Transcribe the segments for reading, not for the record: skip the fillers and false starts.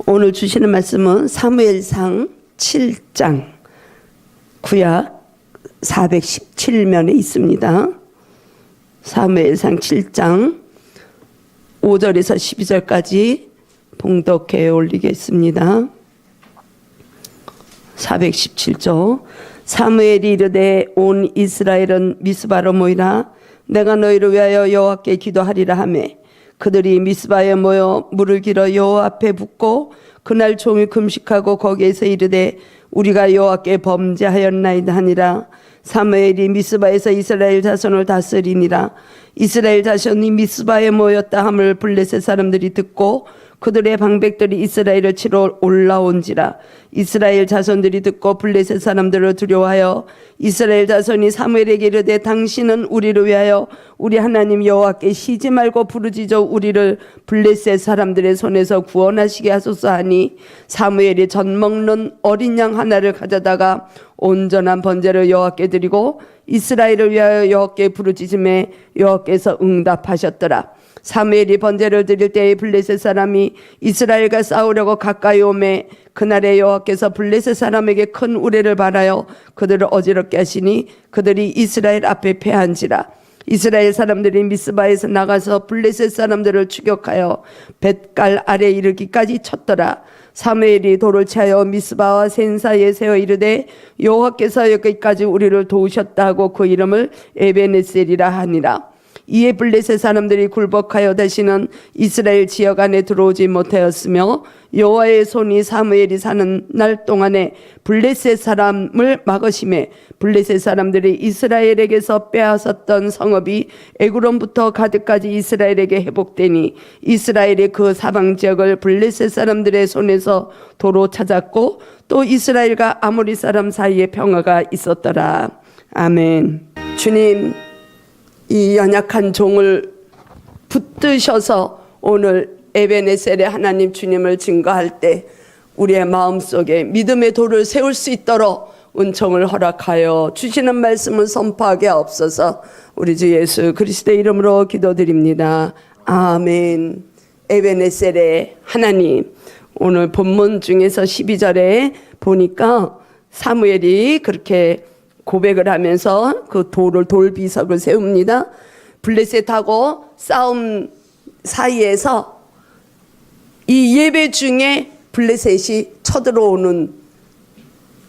오늘 주시는 말씀은 사무엘상 7장 구약 417면에 있습니다. 사무엘상 7장 5절에서 12절까지 봉독해 올리겠습니다. 417조. 사무엘이 이르되 온 이스라엘은 미스바로 모이라. 내가 너희를 위하여 여호와께 기도하리라 하매 그들이 미스바에 모여 물을 길어 여호와 앞에 붓고 그날 종일 금식하고 거기에서 이르되 우리가 여호와께 범죄하였나이다 하니라. 사무엘이 미스바에서 이스라엘 자손을 다스리니라. 이스라엘 자손이 미스바에 모였다 함을 블레셋 사람들이 듣고 그들의 방백들이 이스라엘을 치러 올라온지라. 이스라엘 자손들이 듣고 블레셋 사람들을 두려워하여 이스라엘 자손이 사무엘에게 이르되 당신은 우리를 위하여 우리 하나님 여호와께 쉬지 말고 부르짖어 우리를 블레셋 사람들의 손에서 구원하시게 하소서 하니 사무엘이 젖 먹는 어린 양 하나를 가져다가 온전한 번제를 여호와께 드리고 이스라엘을 위하여 여호와께 부르짖음에 여호와께서 응답하셨더라. 사무엘이 번제를 드릴 때에 블레셋 사람이 이스라엘과 싸우려고 가까이 오매 그날에 여호와께서 블레셋 사람에게 큰 우레를 발하여 그들을 어지럽게 하시니 그들이 이스라엘 앞에 패한지라. 이스라엘 사람들이 미스바에서 나가서 블레셋 사람들을 추격하여 벳갈 아래 이르기까지 쳤더라. 사무엘이 돌을 채하여 미스바와 센 사이에 세워 이르되 여호와께서 여기까지 우리를 도우셨다 하고 그 이름을 에베네셀이라 하니라. 이에 블레셋 사람들이 굴복하여 다시는 이스라엘 지역 안에 들어오지 못하였으며 여호와의 손이 사무엘이 사는 날 동안에 블레셋 사람을 막으심에 블레셋 사람들이 이스라엘에게서 빼앗았던 성읍이 에그론부터 가드까지 이스라엘에게 회복되니 이스라엘이 그 사방 지역을 블레셋 사람들의 손에서 도로 찾았고 또 이스라엘과 아모리 사람 사이에 평화가 있었더라. 아멘. 주님, 이 연약한 종을 붙드셔서 오늘 에베네셀의 하나님 주님을 증거할 때 우리의 마음속에 믿음의 돌을 세울 수 있도록 은총을 허락하여 주시는 말씀을 선포하게 하옵소서. 우리 주 예수 그리스도의 이름으로 기도드립니다. 아멘. 에베네셀의 하나님. 오늘 본문 중에서 12절에 보니까 사무엘이 그렇게 고백을 하면서 그 돌비석을 세웁니다. 블레셋하고 싸움 사이에서 이 예배 중에 블레셋이 쳐들어오는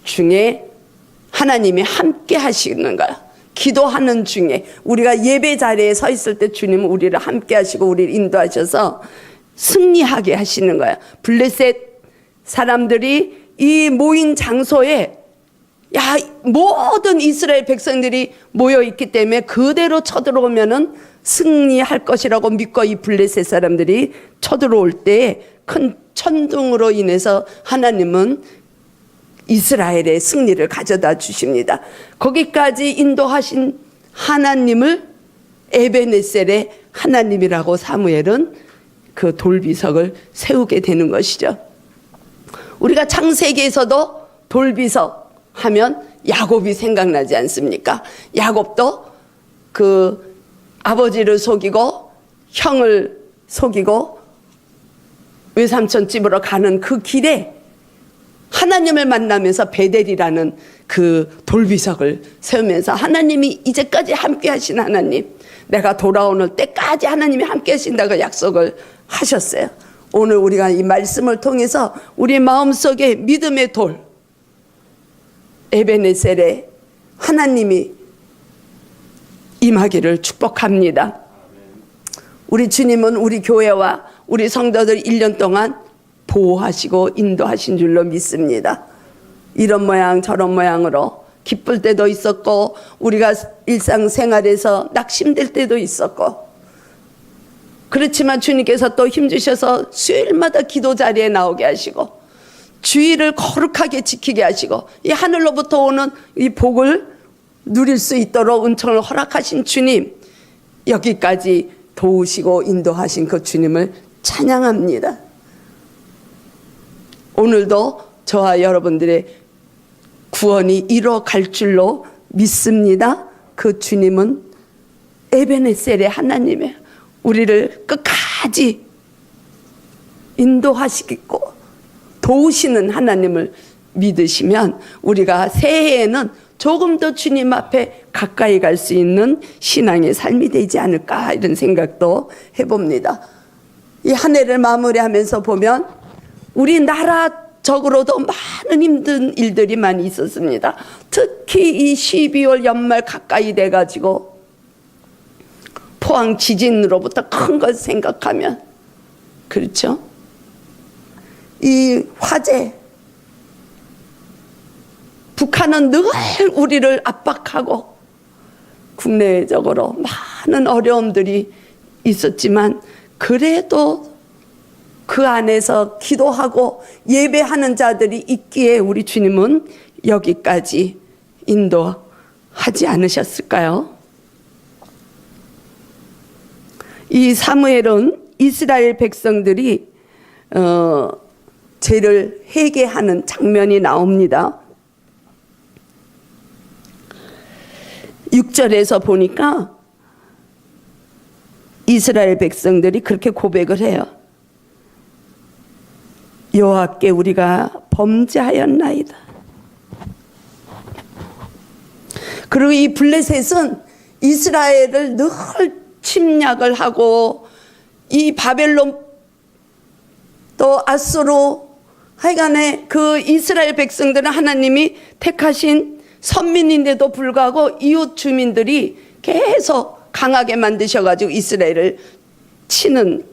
중에 하나님이 함께 하시는 거야. 기도하는 중에 우리가 예배 자리에 서 있을 때 주님은 우리를 함께 하시고 우리를 인도하셔서 승리하게 하시는 거야. 블레셋 사람들이 이 모인 장소에 모든 이스라엘 백성들이 모여있기 때문에 그대로 쳐들어오면은 승리할 것이라고 믿고 이 블레셋 사람들이 쳐들어올 때 큰 천둥으로 인해서 하나님은 이스라엘의 승리를 가져다 주십니다. 거기까지 인도하신 하나님을 에베네셀의 하나님이라고 사무엘은 그 돌비석을 세우게 되는 것이죠. 우리가 창세기에서도 돌비석 하면 야곱이 생각나지 않습니까? 야곱도 그 아버지를 속이고 형을 속이고 외삼촌 집으로 가는 그 길에 하나님을 만나면서 베델이라는 그 돌비석을 세우면서 하나님이 이제까지 함께 하신 하나님, 내가 돌아오는 때까지 하나님이 함께 하신다고 약속을 하셨어요. 오늘 우리가 이 말씀을 통해서 우리 마음속에 믿음의 돌 에베네셀의 하나님이 임하기를 축복합니다. 우리 주님은 우리 교회와 우리 성도들 1년 동안 보호하시고 인도하신 줄로 믿습니다. 이런 모양 저런 모양으로 기쁠 때도 있었고 우리가 일상생활에서 낙심될 때도 있었고 그렇지만 주님께서 또 힘주셔서 수요일마다 기도 자리에 나오게 하시고 주의를 거룩하게 지키게 하시고 이 하늘로부터 오는 이 복을 누릴 수 있도록 은총을 허락하신 주님, 여기까지 도우시고 인도하신 그 주님을 찬양합니다. 오늘도 저와 여러분들의 구원이 이뤄갈 줄로 믿습니다. 그 주님은 에베네셀의 하나님이에요. 우리를 끝까지 인도하시겠고 도우시는 하나님을 믿으시면 우리가 새해에는 조금 더 주님 앞에 가까이 갈 수 있는 신앙의 삶이 되지 않을까, 이런 생각도 해봅니다. 이 한 해를 마무리하면서 보면 우리나라적으로도 많은 힘든 일들이 많이 있었습니다. 특히 이 12월 연말 가까이 돼가지고 포항 지진으로부터 큰 걸 생각하면, 그렇죠? 이 화재, 북한은 늘 우리를 압박하고 국내적으로 많은 어려움들이 있었지만 그래도 그 안에서 기도하고 예배하는 자들이 있기에 우리 주님은 여기까지 인도하지 않으셨을까요? 이 사무엘은 이스라엘 백성들이 죄를 회개하는 장면이 나옵니다. 6절에서 보니까 이스라엘 백성들이 그렇게 고백을 해요. 여호와께 우리가 범죄하였나이다. 그리고 이 블레셋은 이스라엘을 늘 침략을 하고 이 바벨론 또 아수르, 하여간에 그 이스라엘 백성들은 하나님이 택하신 선민인데도 불구하고 이웃 주민들이 계속 강하게 만드셔가지고 이스라엘을 치는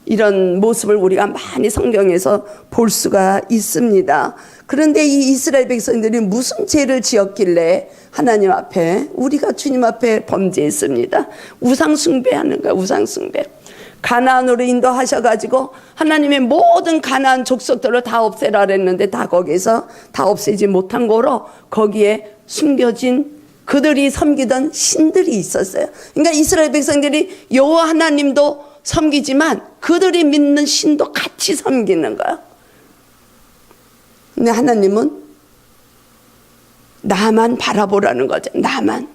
이런 모습을 우리가 많이 성경에서 볼 수가 있습니다. 그런데 이 이스라엘 백성들이 무슨 죄를 지었길래 하나님 앞에, 우리가 주님 앞에 범죄했습니다. 우상 숭배하는 거야, 우상 숭배. 가나안으로 인도하셔가지고 하나님의 모든 가나안 족속들을 다 없애라 그랬는데 다 거기서 다 없애지 못한 거로 거기에 숨겨진 그들이 섬기던 신들이 있었어요. 그러니까 이스라엘 백성들이 여호와 하나님도 섬기지만 그들이 믿는 신도 같이 섬기는 거야. 근데 하나님은 나만 바라보라는 거죠. 나만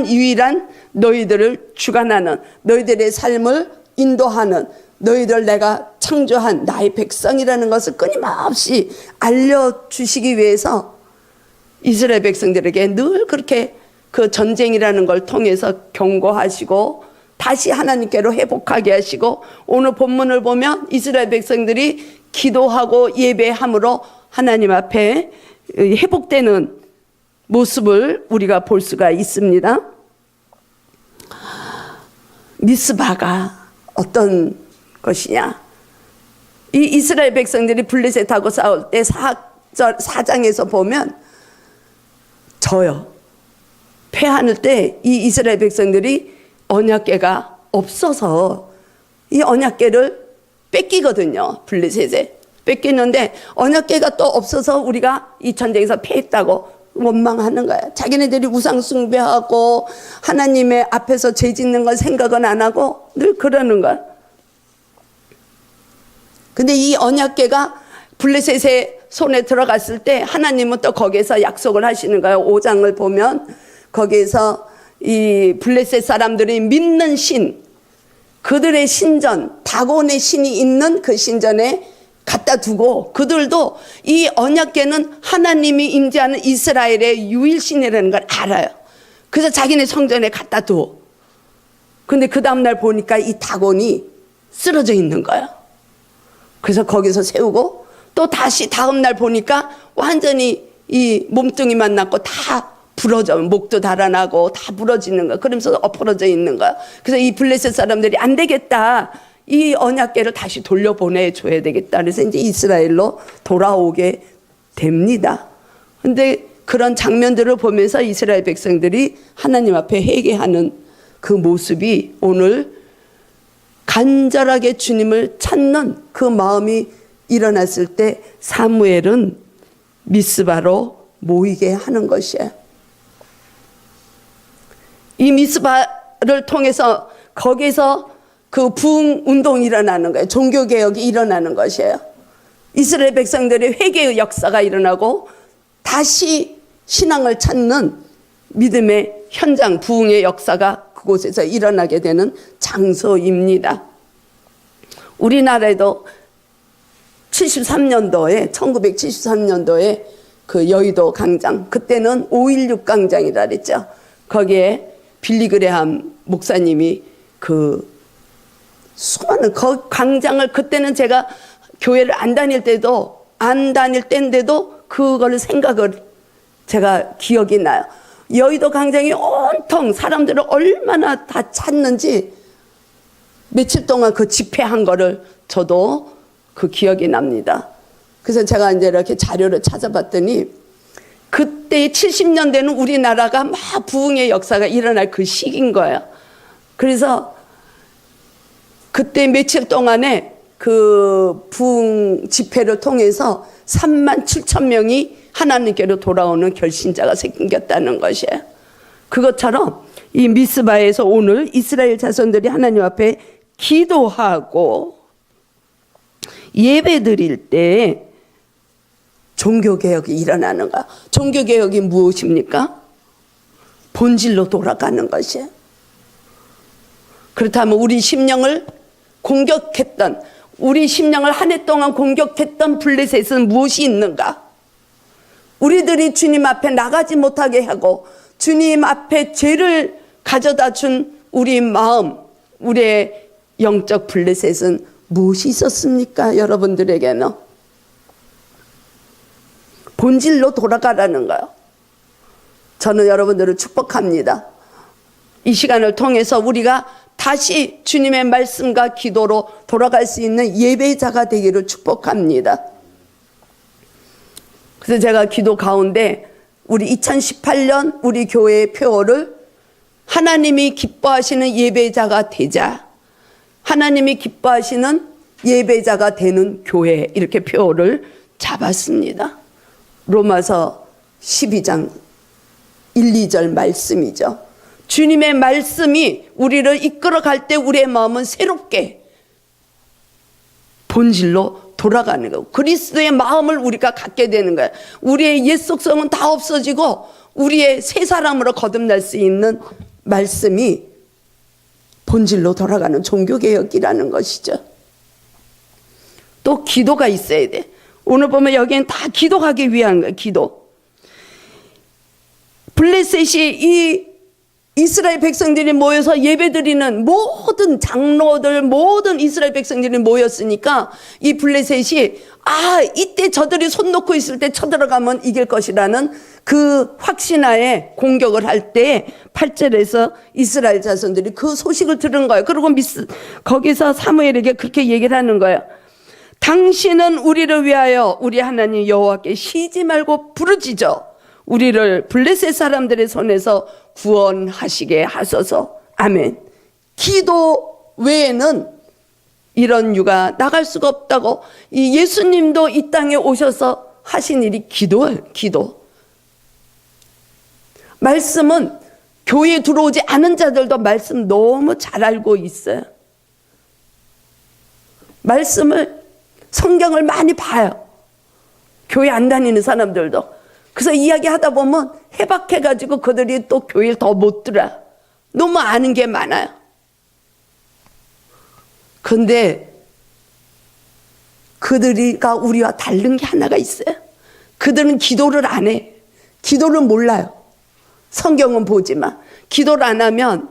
유일한 너희들을 주관하는, 너희들의 삶을 인도하는, 너희들 내가 창조한 나의 백성이라는 것을 끊임없이 알려주시기 위해서 이스라엘 백성들에게 늘 그렇게 그 전쟁이라는 걸 통해서 경고하시고 다시 하나님께로 회복하게 하시고, 오늘 본문을 보면 이스라엘 백성들이 기도하고 예배함으로 하나님 앞에 회복되는 모습을 우리가 볼 수가 있습니다. 미스바가 어떤 것이냐? 이 이스라엘 백성들이 블레셋하고 싸울 때 4장에서 보면 져요. 패하는 때 이 이스라엘 백성들이 언약궤가 없어서 이 언약궤를 뺏기거든요. 블레셋에 뺏기는데 언약궤가 또 없어서 우리가 이 전쟁에서 패했다고 원망하는 거야. 자기네들이 우상 숭배하고 하나님의 앞에서 죄 짓는 걸 생각은 안 하고 늘 그러는 거야. 근데 이 언약궤가 블레셋의 손에 들어갔을 때 하나님은 또 거기에서 약속을 하시는 거예요. 5장을 보면 거기에서 이 블레셋 사람들이 믿는 신, 그들의 신전, 다곤의 신이 있는 그 신전에 갖다 두고, 그들도 이 언약궤는 하나님이 임재하는 이스라엘의 유일신이라는 걸 알아요. 그래서 자기네 성전에 갖다 둬. 근데 그 다음날 보니까 이 다곤이 쓰러져 있는 거예요. 그래서 거기서 세우고 또 다시 다음날 보니까 완전히 이 몸뚱이만 났고 다 부러져, 목도 달아나고 다 부러지는 거야. 그러면서 엎어져 있는 거야. 그래서 이 블레셋 사람들이 안 되겠다, 이 언약궤를 다시 돌려보내줘야 되겠다. 그래서 이제 이스라엘로 돌아오게 됩니다. 근데 그런 장면들을 보면서 이스라엘 백성들이 하나님 앞에 회개하는 그 모습이 오늘 간절하게 주님을 찾는 그 마음이 일어났을 때 사무엘은 미스바로 모이게 하는 것이에요. 이 미스바를 통해서 거기서 그 부흥 운동이 일어나는 거예요. 종교개혁이 일어나는 것이에요. 이스라엘 백성들의 회개의 역사가 일어나고 다시 신앙을 찾는 믿음의 현장, 부흥의 역사가 그곳에서 일어나게 되는 장소입니다. 우리나라에도 1973년도에 그 여의도 광장, 그때는 5.16 광장이라 그랬죠. 거기에 빌리그레함 목사님이 그 수많은 그 광장을, 그때는 제가 교회를 안 다닐 때인데도 그걸 생각을 제가 기억이 나요. 여의도 광장이 온통 사람들을 얼마나 다 찾는지 며칠 동안 그 집회한 거를 저도 그 기억이 납니다. 그래서 제가 이제 이렇게 자료를 찾아봤더니 그때 70년대는 우리나라가 막 부흥의 역사가 일어날 그 시기인 거예요. 그래서 그때 며칠 동안에 그 부흥 집회를 통해서 37,000명이 하나님께로 돌아오는 결신자가 생겼다는 것이에요. 그것처럼 이 미스바에서 오늘 이스라엘 자손들이 하나님 앞에 기도하고 예배 드릴 때 종교개혁이 일어나는 거야. 종교개혁이 무엇입니까? 본질로 돌아가는 것이에요. 그렇다면 우리 심령을 공격했던, 우리 심령을 한 해 동안 공격했던 블레셋은 무엇이 있는가? 우리들이 주님 앞에 나가지 못하게 하고 주님 앞에 죄를 가져다 준 우리 마음, 우리의 영적 블레셋은 무엇이 있었습니까? 여러분들에게는 본질로 돌아가라는 거예요. 저는 여러분들을 축복합니다. 이 시간을 통해서 우리가 다시 주님의 말씀과 기도로 돌아갈 수 있는 예배자가 되기를 축복합니다. 그래서 제가 기도 가운데 우리 2018년 우리 교회의 표어를 하나님이 기뻐하시는 예배자가 되자, 하나님이 기뻐하시는 예배자가 되는 교회, 이렇게 표어를 잡았습니다. 로마서 12장 1, 2절 말씀이죠. 주님의 말씀이 우리를 이끌어 갈 때 우리의 마음은 새롭게 본질로 돌아가는 거고, 그리스도의 마음을 우리가 갖게 되는 거예요. 우리의 옛 속성은 다 없어지고 우리의 새 사람으로 거듭날 수 있는 말씀이 본질로 돌아가는 종교개혁이라는 것이죠. 또 기도가 있어야 돼. 오늘 보면 여기엔 다 기도하기 위한 거예요. 기도. 블레셋이 이 이스라엘 백성들이 모여서 예배드리는 모든 장로들, 모든 이스라엘 백성들이 모였으니까 이 블레셋이 이때 저들이 손 놓고 있을 때 쳐들어가면 이길 것이라는 그 확신하에 공격을 할 때 8절에서 이스라엘 자손들이 그 소식을 들은 거예요. 그리고 거기서 사무엘에게 그렇게 얘기를 하는 거예요. 당신은 우리를 위하여 우리 하나님 여호와께 쉬지 말고 부르짖어 우리를 블레셋 사람들의 손에서 구원하시게 하소서. 아멘. 기도 외에는 이런 유가 나갈 수가 없다고. 이 예수님도 이 땅에 오셔서 하신 일이 기도예요. 기도. 말씀은 교회에 들어오지 않은 자들도 말씀 너무 잘 알고 있어요. 말씀을, 성경을 많이 봐요. 교회 안 다니는 사람들도. 그래서 이야기하다 보면 해박해가지고 그들이 또 교회를 더 못 들어. 너무 아는 게 많아요. 근데 그들이가 우리와 다른 게 하나가 있어요. 그들은 기도를 안 해. 기도를 몰라요. 성경은 보지만 기도를 안 하면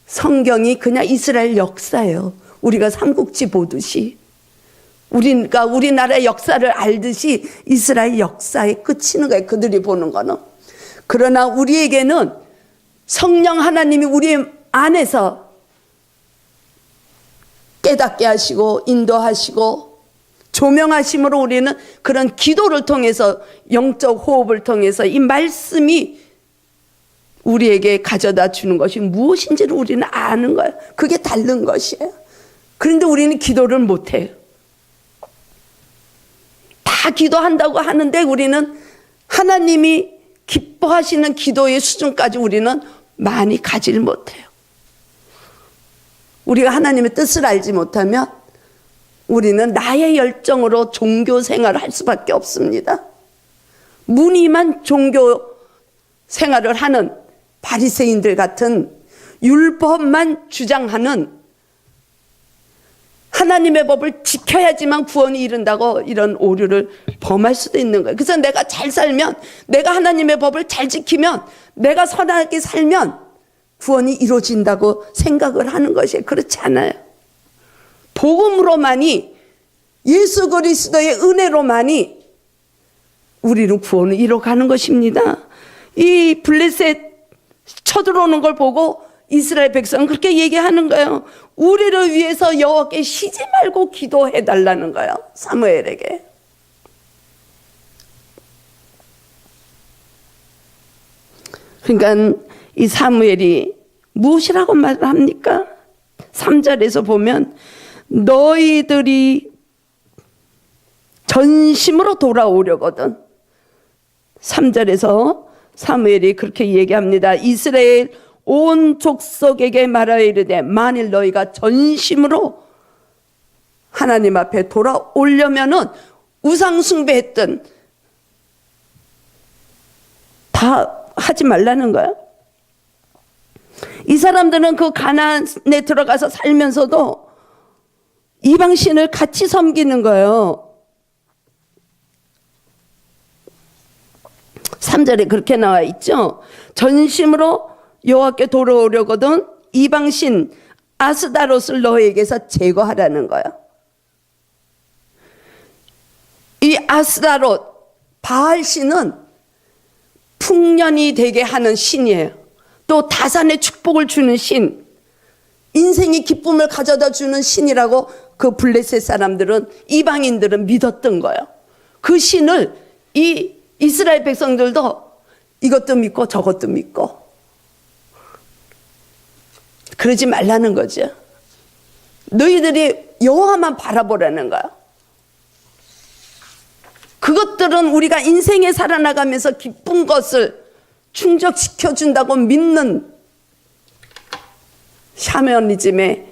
성경이 그냥 이스라엘 역사예요. 우리가 삼국지 보듯이. 우리가 우리나라의 역사를 알듯이 이스라엘 역사에 끝이는 거예요. 그들이 보는 거는. 그러나 우리에게는 성령 하나님이 우리 안에서 깨닫게 하시고 인도하시고 조명하심으로 우리는 그런 기도를 통해서, 영적 호흡을 통해서 이 말씀이 우리에게 가져다 주는 것이 무엇인지를 우리는 아는 거예요. 그게 다른 것이에요. 그런데 우리는 기도를 못해요. 다 기도한다고 하는데 우리는 하나님이 기뻐하시는 기도의 수준까지 우리는 많이 가지를 못해요. 우리가 하나님의 뜻을 알지 못하면 우리는 나의 열정으로 종교 생활을 할 수밖에 없습니다. 무늬만 종교 생활을 하는 바리새인들 같은 율법만 주장하는 하나님의 법을 지켜야지만 구원이 이른다고 이런 오류를 범할 수도 있는 거예요. 그래서 내가 잘 살면, 내가 하나님의 법을 잘 지키면, 내가 선하게 살면 구원이 이루어진다고 생각을 하는 것이 그렇지 않아요. 복음으로만이, 예수 그리스도의 은혜로만이 우리는 구원을 이뤄가는 것입니다. 이 블레셋 쳐들어오는 걸 보고 이스라엘 백성은 그렇게 얘기하는 거예요. 우리를 위해서 여호와께 쉬지 말고 기도해 달라는 거예요, 사무엘에게. 그러니까 이 사무엘이 무엇이라고 말을 합니까? 3절에서 보면 너희들이 전심으로 돌아오려거든. 3절에서 사무엘이 그렇게 얘기합니다. 이스라엘 온 족속에게 말하여 이르되 만일 너희가 전심으로 하나님 앞에 돌아오려면은 우상 숭배했던 다 하지 말라는 거야. 이 사람들은 그 가나안에 들어가서 살면서도 이방신을 같이 섬기는 거예요. 3절에 그렇게 나와 있죠. 전심으로 여호와께 돌아오려거든 이방신 아스다롯을 너에게서 제거하라는 거야. 이 아스다롯 바알신은 풍년이 되게 하는 신이에요. 또 다산의 축복을 주는 신, 인생의 기쁨을 가져다 주는 신이라고 그 블레셋 사람들은, 이방인들은 믿었던 거예요. 그 신을 이 이스라엘 백성들도 이것도 믿고 저것도 믿고 그러지 말라는 거죠. 너희들이 여호와만 바라보라는 거야. 그것들은 우리가 인생에 살아나가면서 기쁜 것을 충족시켜준다고 믿는 샤머니즘의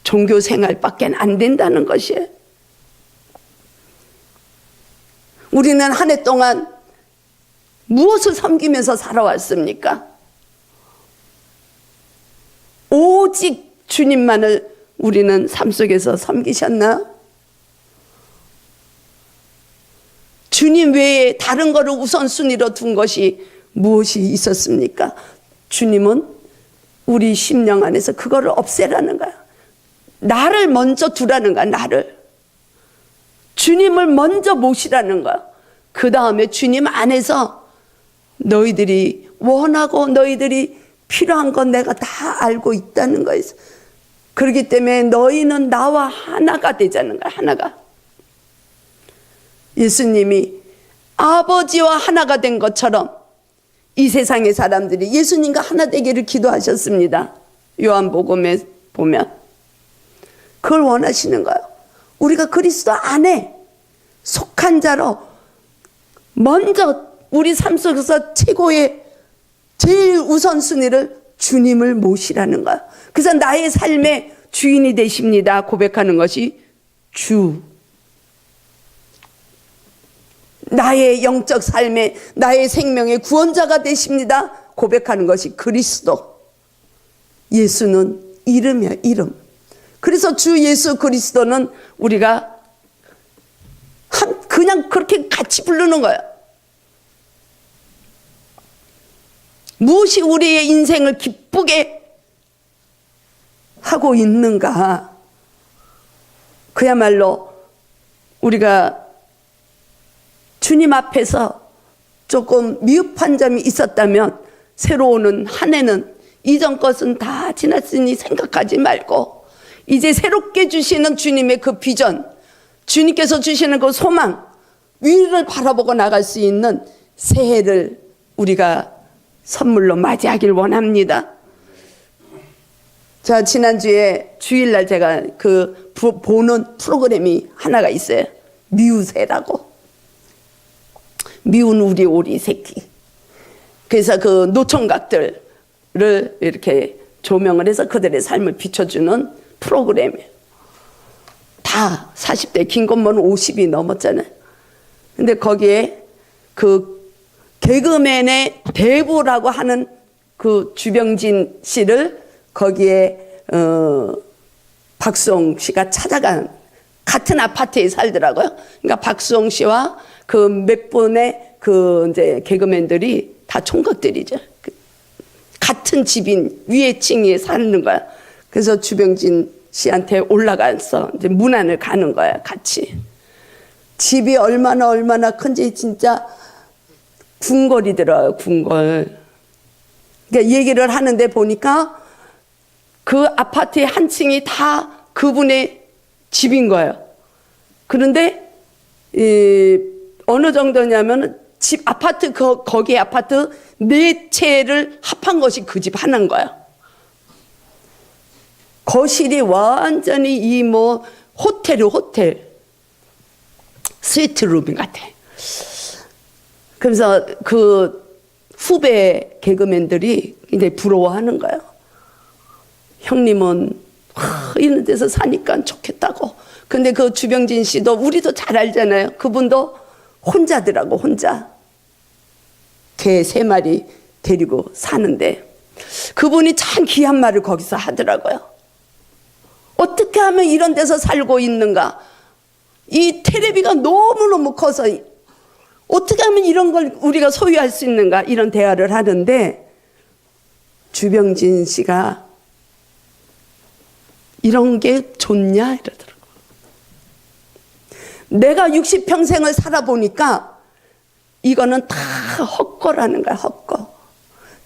종교 생활밖에 안 된다는 것이에요. 우리는 한 해 동안 무엇을 섬기면서 살아왔습니까? 오직 주님만을 우리는 삶 속에서 섬기셨나? 주님 외에 다른 거를 우선순위로 둔 것이 무엇이 있었습니까? 주님은 우리 심령 안에서 그거를 없애라는 거야. 나를 먼저 두라는 거야. 나를. 주님을 먼저 모시라는 거야. 그 다음에 주님 안에서 너희들이 원하고 너희들이 필요한 건 내가 다 알고 있다는 거예요. 그렇기 때문에 너희는 나와 하나가 되자는 거야. 하나가. 예수님이 아버지와 하나가 된 것처럼 이 세상의 사람들이 예수님과 하나 되기를 기도하셨습니다. 요한복음에 보면 그걸 원하시는 거예요. 우리가 그리스도 안에 속한 자로 먼저 우리 삶 속에서 최고의 제일 우선순위를 주님을 모시라는 거예요. 그래서 나의 삶의 주인이 되십니다 고백하는 것이 주. 나의 영적 삶에 나의 생명의 구원자가 되십니다 고백하는 것이 그리스도. 예수는 이름이야, 이름. 그래서 주 예수 그리스도는 우리가 그냥 그렇게 같이 부르는 거야. 무엇이 우리의 인생을 기쁘게 하고 있는가? 그야말로 우리가 주님 앞에서 조금 미흡한 점이 있었다면 새로 오는 한 해는 이전 것은 다 지났으니 생각하지 말고 이제 새롭게 주시는 주님의 그 비전, 주님께서 주시는 그 소망, 위를 바라보고 나갈 수 있는 새해를 우리가 선물로 맞이하길 원합니다. 자, 지난주에 주일날 제가 그 보는 프로그램이 하나가 있어요. 미우새라고. 미운 우리 오리 새끼. 그래서 그 노총각들을 이렇게 조명을 해서 그들의 삶을 비춰주는 프로그램이에요. 다 40대, 긴 것만 50이 넘었잖아요. 근데 거기에 그 개그맨의 대부라고 하는 그 주병진 씨를 거기에 박수홍 씨가 찾아간, 같은 아파트에 살더라고요. 그러니까 박수홍 씨와 그 몇 분의 그 이제 개그맨들이 다 총각들이죠. 같은 집인 위에 층에 사는 거야. 그래서 주병진 씨한테 올라가서 이제 문안을 가는 거야, 같이. 집이 얼마나 큰지 진짜 궁궐이더라고요, 궁궐. 그러니까 얘기를 하는데 보니까 그 아파트의 한 층이 다 그분의 집인 거예요. 그런데 어느 정도냐면 집 아파트 거기 아파트 4채를 합한 것이 그 집 하나인 거야. 거실이 완전히 이 뭐 호텔 스위트룸 같아. 그래서 그 후배 개그맨들이 굉장히 부러워하는 거예요. 형님은 이런 데서 사니까 좋겠다고. 근데 그 주병진 씨도 우리도 잘 알잖아요. 그분도 혼자더라고, 혼자. 개 3마리 데리고 사는데 그분이 참 귀한 말을 거기서 하더라고요. 어떻게 하면 이런 데서 살고 있는가? 이 텔레비가 너무너무 커서 어떻게 하면 이런 걸 우리가 소유할 수 있는가? 이런 대화를 하는데 주병진 씨가 이런 게 좋냐? 이러더라고요. 내가 60평생을 살아보니까 이거는 다 헛거라는 거야, 헛거.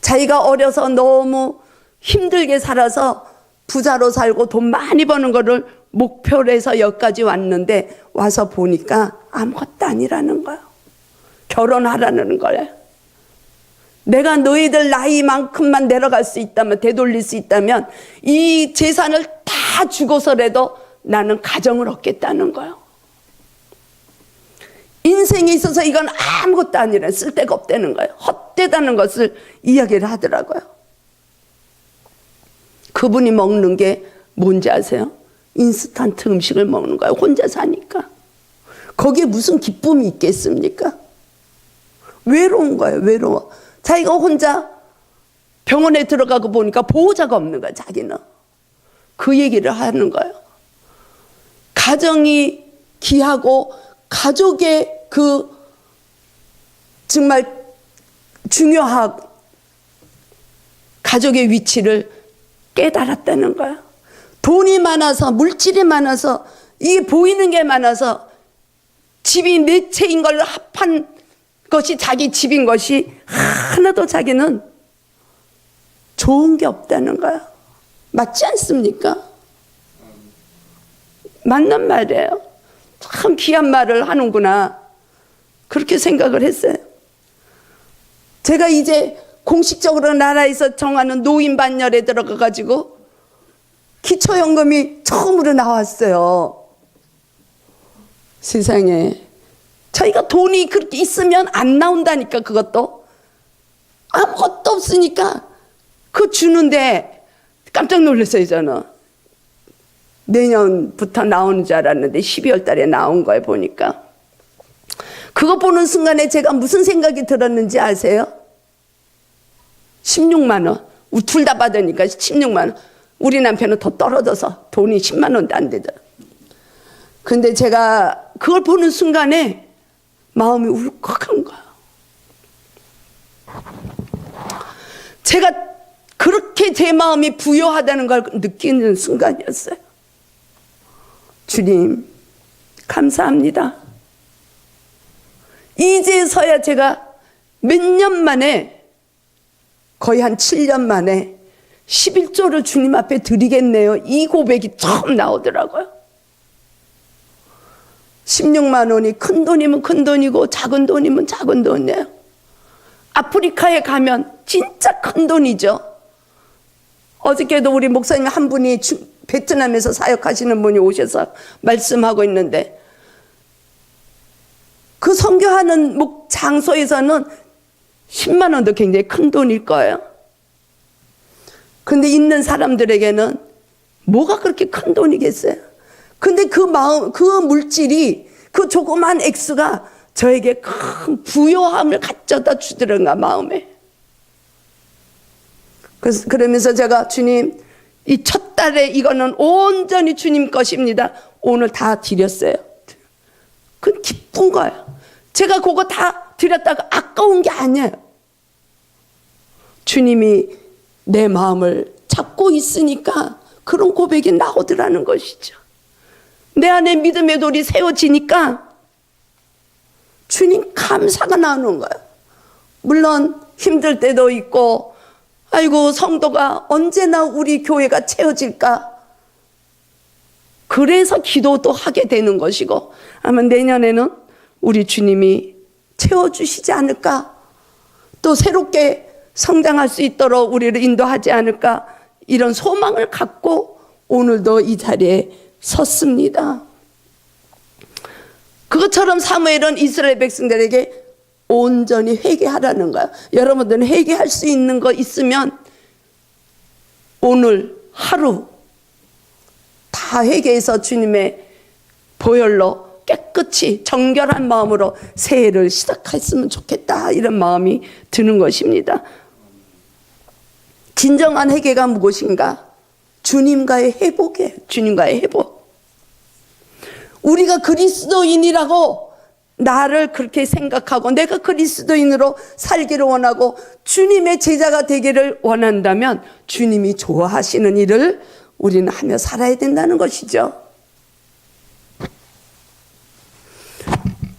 자기가 어려서 너무 힘들게 살아서 부자로 살고 돈 많이 버는 거를 목표로 해서 여기까지 왔는데 와서 보니까 아무것도 아니라는 거야. 결혼하라는 거야. 내가 너희들 나이만큼만 내려갈 수 있다면, 되돌릴 수 있다면 이 재산을 다 주고서라도 나는 가정을 얻겠다는 거예요. 인생에 있어서 이건 아무것도 아니라 쓸데가 없다는 거예요. 헛되다는 것을 이야기를 하더라고요. 그분이 먹는 게 뭔지 아세요? 인스턴트 음식을 먹는 거예요. 혼자 사니까. 거기에 무슨 기쁨이 있겠습니까? 외로운 거예요, 외로워. 자기가 혼자 병원에 들어가고 보니까 보호자가 없는 거야, 자기는. 그 얘기를 하는 거예요. 가정이 귀하고 가족의 그 정말 중요한 가족의 위치를 깨달았다는 거야. 돈이 많아서, 물질이 많아서, 이게 보이는 게 많아서 집이 4채인 걸 합한 것이 자기 집인 것이 하나도 자기는 좋은 게 없다는 거야. 맞지 않습니까? 맞는 말이에요. 참 귀한 말을 하는구나. 그렇게 생각을 했어요. 제가 이제 공식적으로 나라에서 정하는 노인반열에 들어가가지고 기초연금이 처음으로 나왔어요. 세상에. 저희가 돈이 그렇게 있으면 안 나온다니까. 그것도 아무것도 없으니까 그 주는데 깜짝 놀랐어요. 저는 내년부터 나오는 줄 알았는데 12월 달에 나온 거에 보니까 그거 보는 순간에 제가 무슨 생각이 들었는지 아세요? 16만 원. 둘 다 받으니까 16만 원. 우리 남편은 더 떨어져서 돈이 10만 원도 안 되더라. 근데 제가 그걸 보는 순간에 마음이 울컥한 거야. 제가 그렇게 제 마음이 부여하다는 걸 느끼는 순간이었어요. 주님, 감사합니다. 이제서야 제가 몇 년 만에, 거의 한 7년 만에 11조를 주님 앞에 드리겠네요. 이 고백이 처음 나오더라고요. 16만 원이 큰 돈이면 큰 돈이고 작은 돈이면 작은 돈이에요. 아프리카에 가면 진짜 큰 돈이죠. 어저께도 우리 목사님 한 분이 베트남에서 사역하시는 분이 오셔서 말씀하고 있는데 그 선교하는 장소에서는 10만 원도 굉장히 큰 돈일 거예요. 근데 있는 사람들에게는 뭐가 그렇게 큰 돈이겠어요? 근데 그 마음, 그 물질이, 그 조그만 액수가 저에게 큰 부요함을 가져다 주더란가, 마음에. 그러면서 제가 주님, 이 첫 달에 이거는 온전히 주님 것입니다. 오늘 다 드렸어요. 그건 기쁜 거예요. 제가 그거 다 드렸다가 아까운 게 아니에요. 주님이 내 마음을 잡고 있으니까 그런 고백이 나오더라는 것이죠. 내 안에 믿음의 돌이 세워지니까 주님 감사가 나오는 거예요. 물론 힘들 때도 있고, 아이고 성도가 언제나 우리 교회가 채워질까, 그래서 기도도 하게 되는 것이고, 아마 내년에는 우리 주님이 채워주시지 않을까, 또 새롭게 성장할 수 있도록 우리를 인도하지 않을까, 이런 소망을 갖고 오늘도 이 자리에 섰습니다. 그것처럼 사무엘은 이스라엘 백성들에게 온전히 회개하라는 거야. 여러분들은 회개할 수 있는 거 있으면 오늘 하루 다 회개해서 주님의 보혈로 깨끗이 정결한 마음으로 새해를 시작했으면 좋겠다, 이런 마음이 드는 것입니다. 진정한 회개가 무엇인가? 주님과의 회복이에요. 주님과의 회복. 우리가 그리스도인이라고 나를 그렇게 생각하고 내가 그리스도인으로 살기를 원하고 주님의 제자가 되기를 원한다면 주님이 좋아하시는 일을 우리는 하며 살아야 된다는 것이죠.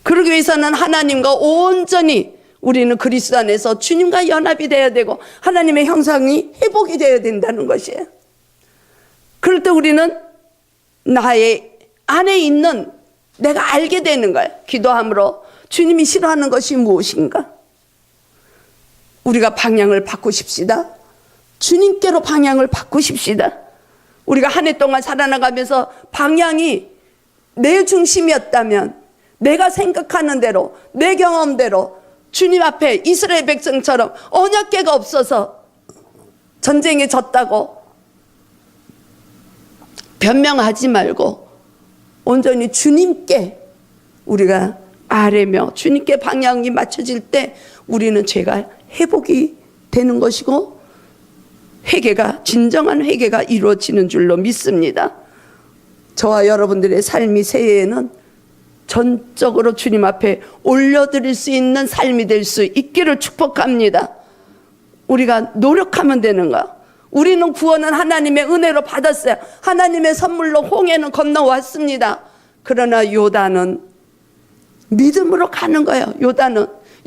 그러기 위해서는 하나님과 온전히 우리는 그리스도 안에서 주님과 연합이 되어야 되고 하나님의 형상이 회복이 되어야 된다는 것이에요. 그럴 때 우리는 나의 안에 있는 내가 알게 되는 거예요. 기도함으로 주님이 싫어하는 것이 무엇인가? 우리가 방향을 바꾸십시다. 주님께로 방향을 바꾸십시다. 우리가 한 해 동안 살아나가면서 방향이 내 중심이었다면, 내가 생각하는 대로, 내 경험대로 주님 앞에 이스라엘 백성처럼 언약궤가 없어서 전쟁에 졌다고 변명하지 말고 온전히 주님께 우리가 아뢰며 주님께 방향이 맞춰질 때 우리는 죄가 회복이 되는 것이고 회개가, 진정한 회개가 이루어지는 줄로 믿습니다. 저와 여러분들의 삶이 새해에는 전적으로 주님 앞에 올려드릴 수 있는 삶이 될 수 있기를 축복합니다. 우리가 노력하면 되는 거야. 우리는 구원은 하나님의 은혜로 받았어요. 하나님의 선물로 홍해는 건너왔습니다. 그러나 요단은 믿음으로 가는 거예요.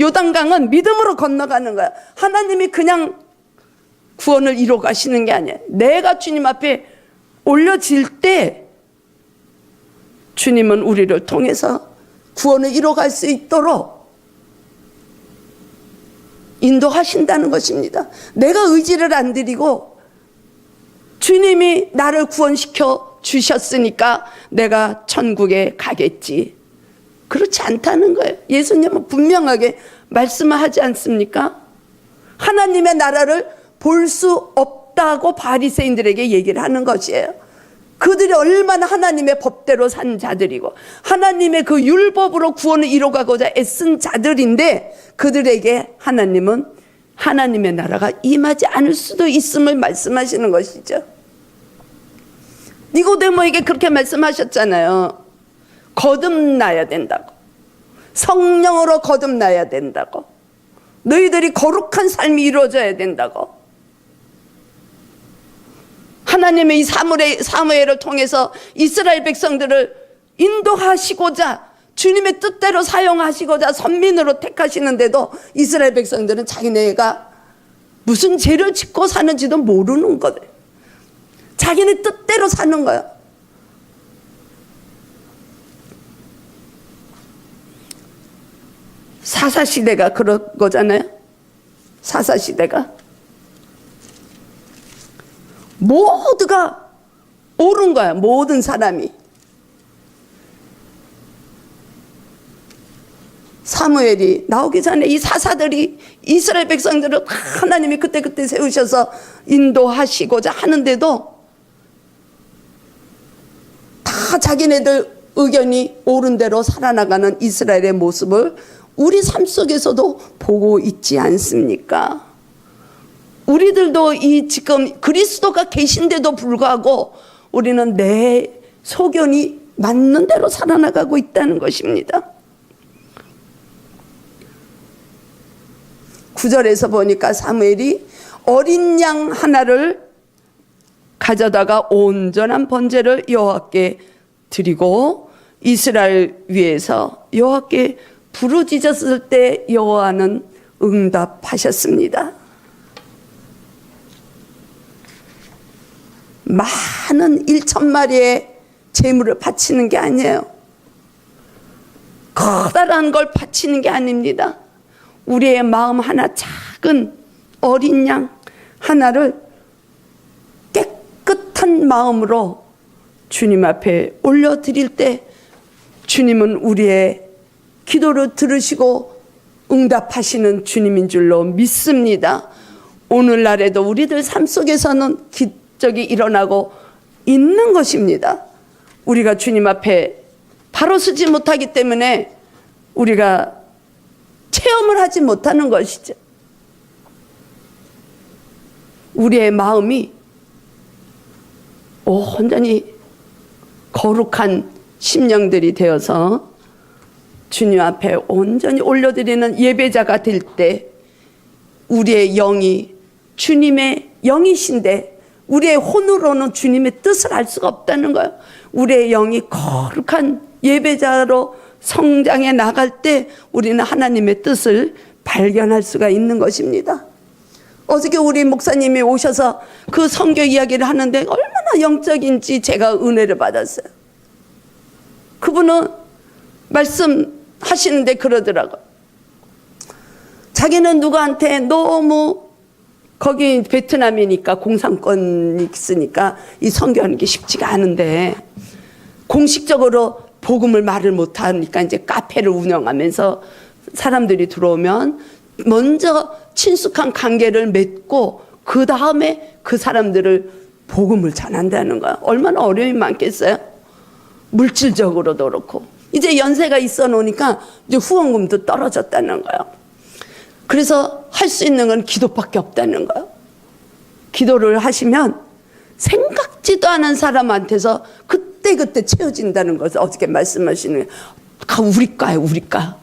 요단강은 믿음으로 건너가는 거예요. 하나님이 그냥 구원을 이루어 가시는 게 아니에요. 내가 주님 앞에 올려질 때 주님은 우리를 통해서 구원을 이루어갈 수 있도록 인도하신다는 것입니다. 내가 의지를 안 드리고 주님이 나를 구원시켜 주셨으니까 내가 천국에 가겠지, 그렇지 않다는 거예요. 예수님은 분명하게 말씀하지 않습니까? 하나님의 나라를 볼 수 없다고 바리새인들에게 얘기를 하는 것이에요. 그들이 얼마나 하나님의 법대로 산 자들이고 하나님의 그 율법으로 구원을 이루어가고자 애쓴 자들인데 그들에게 하나님은 하나님의 나라가 임하지 않을 수도 있음을 말씀하시는 것이죠. 니고데모에게 그렇게 말씀하셨잖아요. 거듭나야 된다고. 성령으로 거듭나야 된다고. 너희들이 거룩한 삶이 이루어져야 된다고. 하나님의 이 사무엘을 통해서 이스라엘 백성들을 인도하시고자 주님의 뜻대로 사용하시고자 선민으로 택하시는데도 이스라엘 백성들은 자기네가 무슨 죄를 짓고 사는지도 모르는 거예요. 자기네 뜻대로 사는 거예요. 사사시대가 그런 거잖아요. 사사시대가 모두가 옳은 거야. 모든 사람이. 사무엘이 나오기 전에 이 사사들이 이스라엘 백성들을 하나님이 그때 세우셔서 인도하시고자 하는데도 다 자기네들 의견이 옳은 대로 살아나가는 이스라엘의 모습을 우리 삶 속에서도 보고 있지 않습니까? 우리들도 이 지금 그리스도가 계신데도 불구하고 우리는 내 소견이 맞는 대로 살아나가고 있다는 것입니다. 9절에서 보니까 사무엘이 어린 양 하나를 가져다가 온전한 번제를 여호와께 드리고 이스라엘 위에서 여호와께 부르짖었을 때 여호와는 응답하셨습니다. 많은 1,000마리의 제물을 바치는 게 아니에요. 커다란 걸 바치는 게 아닙니다. 우리의 마음 하나, 작은 어린 양 하나를 깨끗한 마음으로 주님 앞에 올려드릴 때 주님은 우리의 기도를 들으시고 응답하시는 주님인 줄로 믿습니다. 오늘날에도 우리들 삶 속에서는 기적이 일어나고 있는 것입니다. 우리가 주님 앞에 바로 서지 못하기 때문에 우리가 체험을 하지 못하는 것이죠. 우리의 마음이 온전히 거룩한 심령들이 되어서 주님 앞에 온전히 올려드리는 예배자가 될 때 우리의 영이 주님의 영이신데 우리의 혼으로는 주님의 뜻을 알 수가 없다는 거예요. 우리의 영이 거룩한 예배자로 성장해 나갈 때 우리는 하나님의 뜻을 발견할 수가 있는 것입니다. 어저께 우리 목사님이 오셔서 그 선교 이야기를 하는데 얼마나 영적인지 제가 은혜를 받았어요. 그분은 말씀하시는데 그러더라고요. 자기는 누구한테 너무 거기 베트남이니까 공산권이 있으니까 이 선교하는 게 쉽지가 않은데 공식적으로 복음을 말을 못하니까 이제 카페를 운영하면서 사람들이 들어오면 먼저 친숙한 관계를 맺고 그 다음에 그 사람들을 복음을 전한다는 거야. 얼마나 어려움이 많겠어요? 물질적으로도 그렇고 이제 연세가 있어 놓으니까 이제 후원금도 떨어졌다는 거예요. 그래서 할 수 있는 건 기도밖에 없다는 거예요. 기도를 하시면 생각지도 않은 사람한테서 그때그때 채워진다는 것을 어저께 말씀하시는 거예요. 우리과예요, 우리과.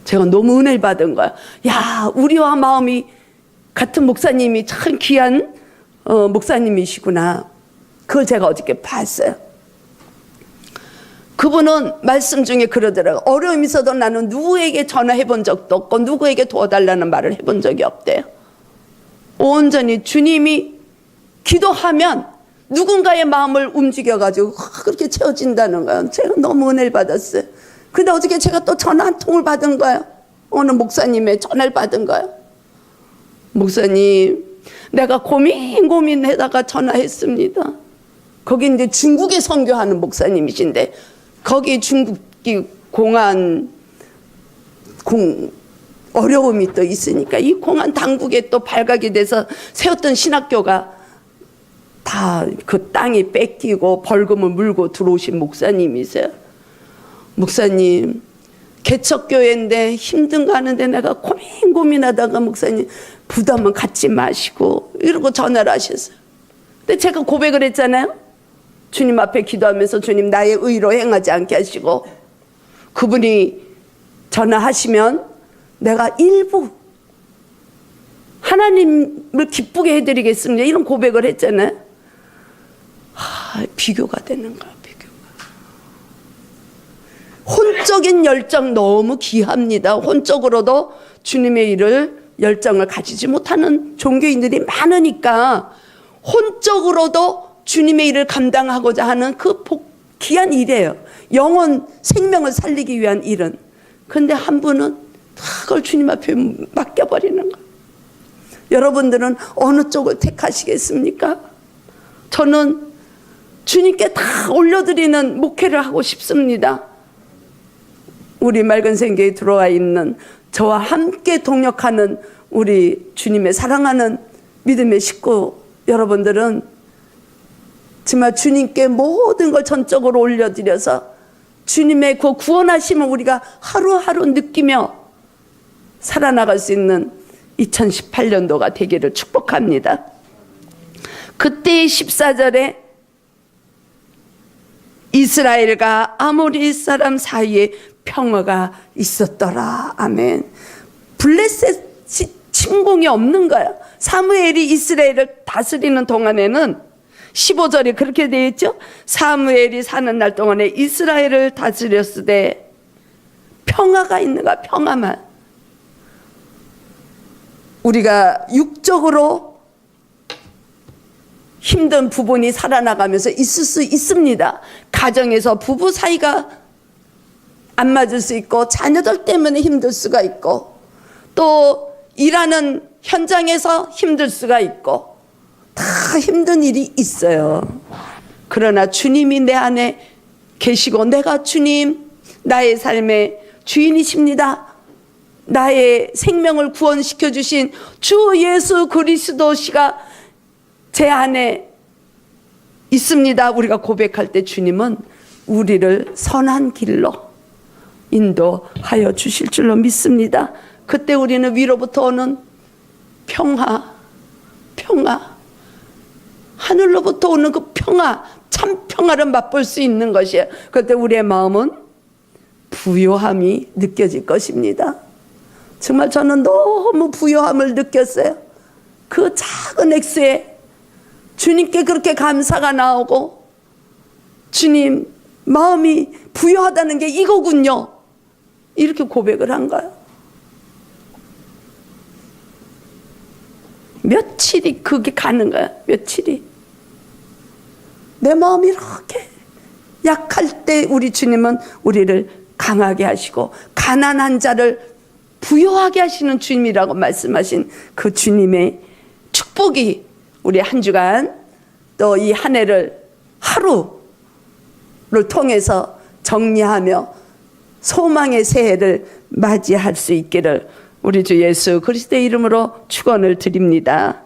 제가 너무 은혜를 받은 거예요. 야, 우리와 마음이 같은 목사님이 참 귀한 목사님이시구나. 그걸 제가 어저께 봤어요. 그분은 말씀 중에 그러더라고요. 어려움이 있어도 나는 누구에게 전화해 본 적도 없고 누구에게 도와달라는 말을 해본 적이 없대요. 온전히 주님이 기도하면 누군가의 마음을 움직여가지고 그렇게 채워진다는 거예요. 제가 너무 은혜를 받았어요. 근데 어저께 제가 또 전화 한 통을 받은 거예요. 어느 목사님의 전화를 받은 거예요. 목사님, 내가 고민하다가 전화했습니다. 거기 이제 중국에 선교하는 목사님이신데 거기 중국이 어려움이 또 있으니까 이 공안 당국에 또 발각이 돼서 세웠던 신학교가 다 그 땅이 뺏기고 벌금을 물고 들어오신 목사님이세요. 목사님, 개척교회인데 힘든 거 하는데 내가 고민하다가 목사님 부담은 갖지 마시고 이러고 전화를 하셨어요. 근데 제가 고백을 했잖아요. 주님 앞에 기도하면서 주님 나의 의로 행하지 않게 하시고 그분이 전화하시면 내가 일부 하나님을 기쁘게 해드리겠습니다. 이런 고백을 했잖아요. 비교가 되는 거야, 비교가. 혼적인 열정 너무 귀합니다. 혼적으로도 주님의 일을 열정을 가지지 못하는 종교인들이 많으니까 혼적으로도 주님의 일을 감당하고자 하는 그 귀한 일이에요. 영혼, 생명을 살리기 위한 일은. 그런데 한 분은 그걸 주님 앞에 맡겨버리는 거예요. 여러분들은 어느 쪽을 택하시겠습니까? 저는 주님께 다 올려드리는 목회를 하고 싶습니다. 우리 맑은 생계에 들어와 있는 저와 함께 동역하는 우리 주님의 사랑하는 믿음의 식구 여러분들은 정말 주님께 모든 걸 전적으로 올려드려서 주님의 그 구원하심을 우리가 하루하루 느끼며 살아나갈 수 있는 2018년도가 되기를 축복합니다. 그때 14절에 이스라엘과 아모리 사람 사이에 평화가 있었더라. 아멘. 블레셋이 침공이 없는 거야. 사무엘이 이스라엘을 다스리는 동안에는 15절에 그렇게 되어 있죠. 사무엘이 사는 날 동안에 이스라엘을 다스렸을 때 평화가 있는 거야. 평화만. 우리가 육적으로 힘든 부분이 살아나가면서 있을 수 있습니다. 가정에서 부부 사이가 안 맞을 수 있고, 자녀들 때문에 힘들 수가 있고, 또 일하는 현장에서 힘들 수가 있고, 다 힘든 일이 있어요. 그러나 주님이 내 안에 계시고, 내가 주님 나의 삶의 주인이십니다. 나의 생명을 구원시켜 주신 주 예수 그리스도시가 제 안에 있습니다. 우리가 고백할 때 주님은 우리를 선한 길로 인도하여 주실 줄로 믿습니다. 그때 우리는 위로부터 오는 평화, 하늘로부터 오는 그 평화, 참 평화를 맛볼 수 있는 것이에요. 그때 우리의 마음은 부요함이 느껴질 것입니다. 정말 저는 너무 부요함을 느꼈어요. 그 작은 액수에 주님께 그렇게 감사가 나오고, 주님 마음이 부요하다는 게 이거군요, 이렇게 고백을 한 거예요. 며칠이 그게 가는 거야. 며칠이. 내 마음이 이렇게 약할 때 우리 주님은 우리를 강하게 하시고, 가난한 자를 부요하게 하시는 주님이라고 말씀하신 그 주님의 축복이 우리 한 주간 또 이 한 해를 하루를 통해서 정리하며 소망의 새해를 맞이할 수 있기를 우리 주 예수 그리스도의 이름으로 축원을 드립니다.